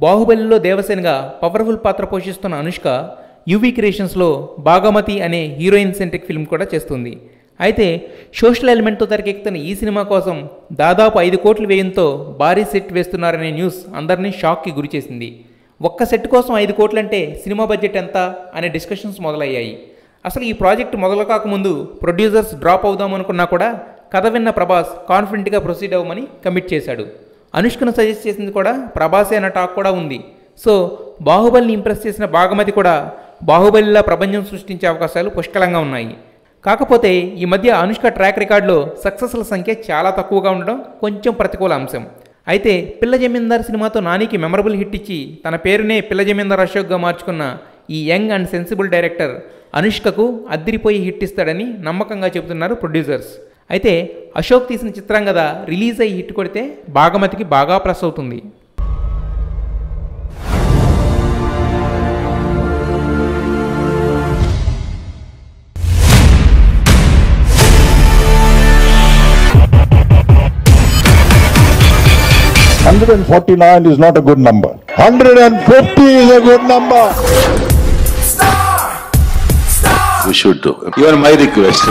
బాహుబలిలో దేవసేనగా పవర్ఫుల్ పాత్ర పోషిస్తున్న అనుష్క యువి క్రియేషన్స్లో భాగమతి అనే హీరోయిన్ సెంట్రిక్ ఫిల్మ్ కూడా చేస్తుంది. అయితే సోషల్ ఎలిమెంట్తో తెరకెక్కుతున్న ఈ సినిమా కోసం దాదాపు 5 కోట్ల వ్యయంతో భారీ సెట్ వేస్తున్నారనే న్యూస్ అందరినీ షాక్కి గురిచేసింది. ఒక్క సెట్ కోసం 5 కోట్లంటే సినిమా బడ్జెట్ ఎంత అనే డిస్కషన్స్ మొదలయ్యాయి. అసలు ఈ ప్రాజెక్ట్ మొదలు కాకముందు ప్రొడ్యూసర్స్ డ్రాప్ అవుదామనుకున్నా కూడా కథ విన్న ప్రభాస్ కాన్ఫిడెంట్గా ప్రొసీడ్ అవ్వమని కమిట్ చేశాడు. అనుష్కను సజెస్ట్ చేసింది కూడా ప్రభాసే అన్న టాక్ కూడా ఉంది. సో బాహుబలిని ఇంప్రెస్ చేసిన భాగమతి కూడా బాహుబలిలా ప్రపంచం సృష్టించే అవకాశాలు పుష్కలంగా ఉన్నాయి. కాకపోతే ఈ మధ్య అనుష్క ట్రాక్ రికార్డులో సక్సెస్ల సంఖ్య చాలా తక్కువగా ఉండడం కొంచెం ప్రతికూల అంశం. అయితే పిల్ల జమీందార్ సినిమాతో నానికి మెమరబుల్ హిట్ ఇచ్చి తన పేరునే పిల్ల జమీందార్ అశోక్గా మార్చుకున్న ఈ యంగ్ అండ్ సెన్సిబుల్ డైరెక్టర్ అనుష్కకు అద్దిరిపోయి హిట్ ఇస్తాడని నమ్మకంగా చెబుతున్నారు ప్రొడ్యూసర్స్. అయితే అశోక్ తీసిన చిత్రం కదా రిలీజ్ అయ్యి హిట్ కొడితే భాగమతికి బాగా ప్లస్ అవుతుంది. $149 is not a good number. $150 is a good number. We should do. You are my request.